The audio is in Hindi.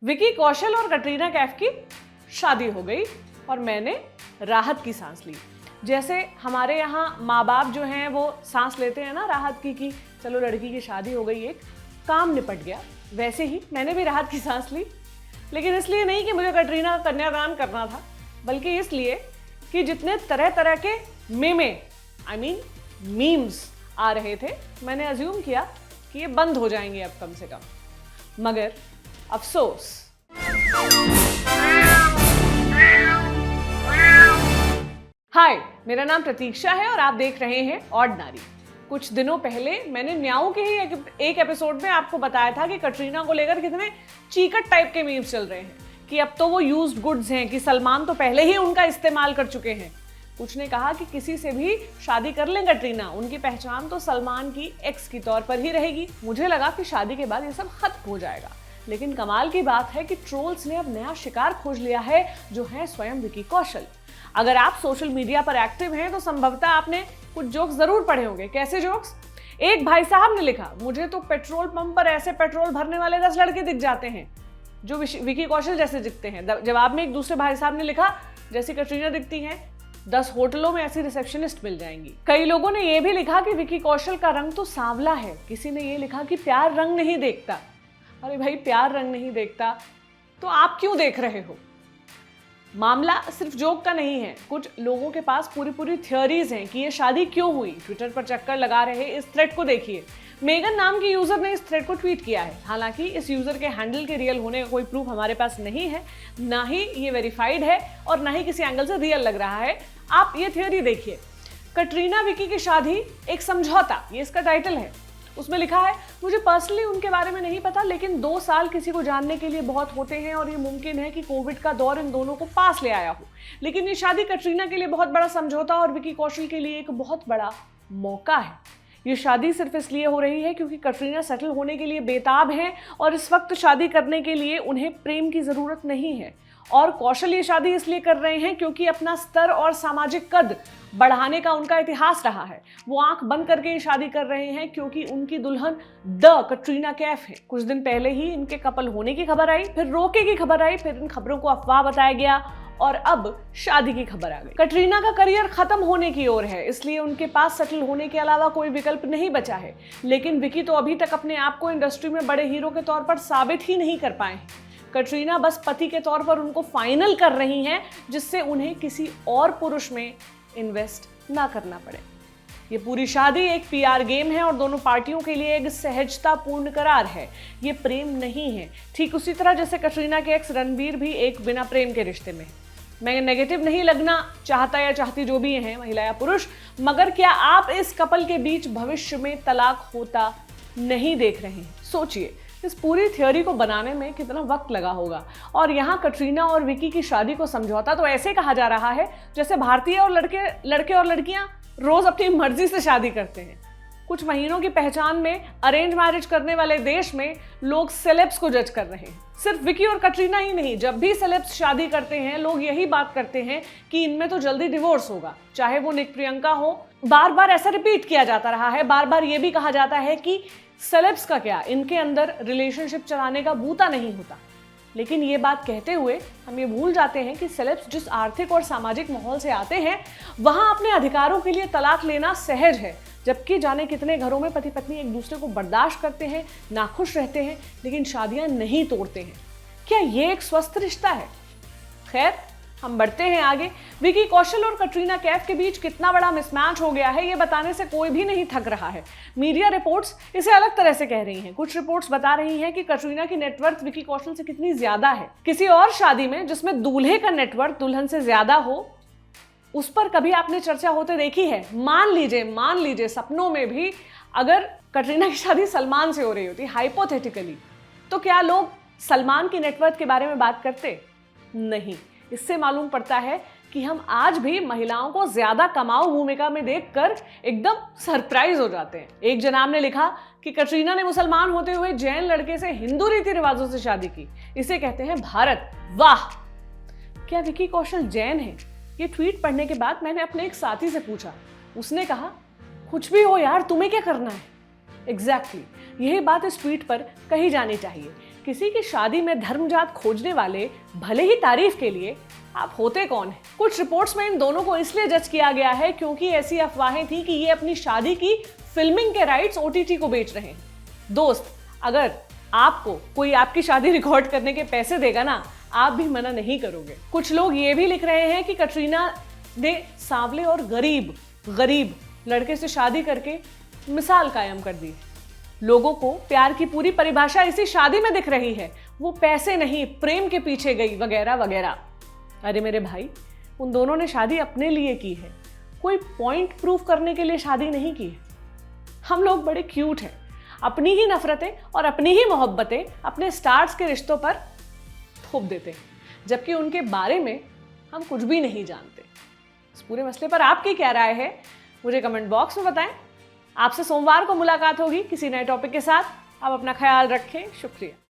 विकी कौशल और कटरीना कैफ की शादी हो गई और मैंने राहत की सांस ली। जैसे हमारे यहाँ माँ बाप जो हैं वो सांस लेते हैं ना राहत की, कि चलो लड़की की शादी हो गई, एक काम निपट गया, वैसे ही मैंने भी राहत की सांस ली। लेकिन इसलिए नहीं कि मुझे कटरीना का कन्यादान करना था, बल्कि इसलिए कि जितने तरह तरह के मीम्स आ रहे थे, मैंने अज्यूम किया कि ये बंद हो जाएंगे अब कम से कम। मगर अफसोस। हाय, मेरा नाम प्रतीक्षा है और आप देख रहे हैं ऑर्डिनरी। कुछ दिनों पहले मैंने म्याऊ के ही एक एपिसोड में आपको बताया था कि कटरीना को लेकर कितने चीकट टाइप के मीम्स चल रहे हैं, कि अब तो वो यूज्ड गुड्स हैं, कि सलमान तो पहले ही उनका इस्तेमाल कर चुके हैं। कुछ ने कहा कि किसी से भी शादी कर लें कटरीना, उनकी पहचान तो सलमान की एक्स की तौर पर ही रहेगी। मुझे लगा कि शादी के बाद ये सब खत्म हो जाएगा, लेकिन कमाल की बात है कि ट्रोल्स ने अब नया शिकार खोज लिया है, जो है स्वयं विकी कौशल। अगर आप सोशल मीडिया पर एक्टिव हैं तो संभवतः आपने कुछ जोक्स जरूर पढ़े होंगे। कैसे जोक्स? एक भाई साहब ने लिखा, मुझे तो पेट्रोल पंप पर ऐसे पेट्रोल भरने वाले 10 लड़के दिख जाते हैं जो विकी कौशल जैसे दिखते हैं। जवाब में एक दूसरे भाई साहब ने लिखा, जैसी कटरीना दिखती हैं 10 होटलों में ऐसी रिसेप्शनिस्ट मिल जाएंगी। कई लोगों ने यह भी लिखा कि विकी कौशल का रंग तो सांवला है। किसी ने यह लिखा कि प्यार रंग नहीं देखता। अरे भाई, प्यार रंग नहीं देखता तो आप क्यों देख रहे हो? मामला सिर्फ जोक का नहीं है, कुछ लोगों के पास पूरी थियरीज हैं कि ये शादी क्यों हुई। ट्विटर पर चक्कर लगा रहे इस थ्रेड को देखिए। मेगन नाम की यूजर ने इस थ्रेड को ट्वीट किया है। हालांकि इस यूजर के हैंडल के रियल होने का कोई प्रूफ हमारे पास नहीं है, ना ही ये वेरीफाइड है और ना ही किसी एंगल से रियल लग रहा है। आप ये थियरी देखिए, कटरीना विकी की शादी एक समझौता, ये इसका टाइटल है। उसमें लिखा है, मुझे पर्सनली उनके बारे में नहीं पता, लेकिन 2 साल किसी को जानने के लिए बहुत होते हैं और ये मुमकिन है कि कोविड का दौर इन दोनों को पास ले आया हो। लेकिन ये शादी कटरीना के लिए बहुत बड़ा समझौता और विकी कौशल के लिए एक बहुत बड़ा मौका है। ये शादी सिर्फ इसलिए हो रही है क्योंकि कटरीना सेटल होने के लिए बेताब हैं और इस वक्त शादी करने के लिए उन्हें प्रेम की ज़रूरत नहीं है। और कौशल ये शादी इसलिए कर रहे हैं क्योंकि अपना स्तर और सामाजिक कद बढ़ाने का उनका इतिहास रहा है। वो आंख बंद करके ये शादी कर रहे हैं क्योंकि उनकी दुल्हन द कटरीना कैफ है। कुछ दिन पहले ही इनके कपल होने की खबर आई, फिर रोके की खबर आई, फिर इन खबरों को अफवाह बताया गया और अब शादी की खबर आ गई। कटरीना का करियर खत्म होने की ओर है, इसलिए उनके पास सेटल होने के अलावा कोई विकल्प नहीं बचा है। लेकिन विकी तो अभी तक अपने आप को इंडस्ट्री में बड़े हीरो के तौर पर साबित ही नहीं कर पाए हैं। कटरीना बस पति के तौर पर उनको फाइनल कर रही हैं, जिससे उन्हें किसी और पुरुष में इन्वेस्ट ना करना पड़े। ये पूरी शादी एक पीआर गेम है और दोनों पार्टियों के लिए एक सहजतापूर्ण करार है। ये प्रेम नहीं है, ठीक उसी तरह जैसे कटरीना के एक्स रणबीर भी एक बिना प्रेम के रिश्ते में। मैं नेगेटिव नहीं लगना चाहता या चाहती, जो भी हैं महिला या पुरुष, मगर क्या आप इस कपल के बीच भविष्य में तलाक होता नहीं देख रहे हैं? सोचिए, इस पूरी थ्योरी को बनाने में कितना वक्त लगा होगा। और यहाँ कटरीना और विकी की शादी को समझौता तो ऐसे कहा जा रहा है जैसे भारतीय और लड़के और लड़कियां रोज अपनी मर्जी से शादी करते हैं। कुछ महीनों की पहचान में अरेंज मैरिज करने वाले देश में लोग सेलेब्स को जज कर रहे हैं। सिर्फ विकी और कटरीना ही नहीं, जब भी सेलेब्स शादी करते हैं लोग यही बात करते हैं कि इनमें तो जल्दी डिवोर्स होगा। चाहे वो निक प्रियंका हो, बार बार ऐसा रिपीट किया जाता रहा है। बार बार ये भी कहा जाता है कि सेलेब्स का क्या, इनके अंदर रिलेशनशिप चलाने का बूता नहीं होता। लेकिन ये बात कहते हुए हम ये भूल जाते हैं कि सेलेब्स जिस आर्थिक और सामाजिक माहौल से आते हैं, वहां अपने अधिकारों के लिए तलाक लेना सहज है। जबकि जाने कितने घरों में पति पत्नी एक दूसरे को बर्दाश्त करते हैं, नाखुश रहते हैं, लेकिन शादियां नहीं तोड़ते हैं। क्या ये एक स्वस्थ रिश्ता है? खैर, हम बढ़ते हैं आगे। विकी कौशल और कटरीना कैफ के बीच कितना बड़ा मिसमैच हो गया है, ये बताने से कोई भी नहीं थक रहा है। मीडिया रिपोर्ट्स इसे अलग तरह से कह रही हैं। कुछ रिपोर्ट्स बता रही हैं कि कटरीना की नेटवर्थ विकी कौशल से कितनी ज्यादा है। किसी और शादी में जिसमें दूल्हे का नेटवर्थ दुल्हन से ज्यादा हो, उस पर कभी आपने चर्चा होते देखी है? मान लीजिए सपनों में भी अगर कटरीना की शादी सलमान से हो रही होती, हाइपोथेटिकली, तो क्या लोग सलमान की नेटवर्थ के बारे में बात करते? नहीं। इससे मालूम पड़ता है कि हम आज भी महिलाओं को ज्यादा कमाऊ भूमिका में देखकर एकदम सरप्राइज हो जाते हैं। एक जनाब ने लिखा कि कटरीना ने मुसलमान होते हुए जैन लड़के से हिंदू रीति रिवाजों से शादी की, इसे कहते हैं भारत। वाह! क्या विकी कौशल जैन है? ये ट्वीट पढ़ने के बाद मैंने अपने एक साथी से पूछा। उसने कहा, कुछ भी हो यार, तुम्हें क्या करना है? एग्जैक्टली यही बात इस ट्वीट पर कही जानी चाहिए। किसी की शादी में धर्मजात खोजने वाले भले ही तारीफ के लिए, आप होते कौन हैं? कुछ रिपोर्ट्स में इन दोनों को इसलिए जज किया गया है क्योंकि ऐसी अफवाहें थी कि ये अपनी शादी की फिल्मिंग के राइट्स ओटीटी को बेच रहे हैं। दोस्त, अगर आपको कोई आपकी शादी रिकॉर्ड करने के पैसे देगा ना, आप भी मना नहीं करोगे। कुछ लोग ये भी लिख रहे हैं कि कटरीना ने सांवले और गरीब लड़के से शादी करके मिसाल कायम कर दी। लोगों को प्यार की पूरी परिभाषा इसी शादी में दिख रही है, वो पैसे नहीं प्रेम के पीछे गई, वगैरह वगैरह। अरे मेरे भाई, उन दोनों ने शादी अपने लिए की है, कोई पॉइंट प्रूव करने के लिए शादी नहीं की है। हम लोग बड़े क्यूट हैं, अपनी ही नफरतें और अपनी ही मोहब्बतें अपने स्टार्स के रिश्तों पर थोप देते हैं, जबकि उनके बारे में हम कुछ भी नहीं जानते। इस पूरे मसले पर आपकी क्या राय है, मुझे कमेंट बॉक्स में बताएं। आपसे सोमवार को मुलाकात होगी किसी नए टॉपिक के साथ। आप अपना ख्याल रखें। शुक्रिया।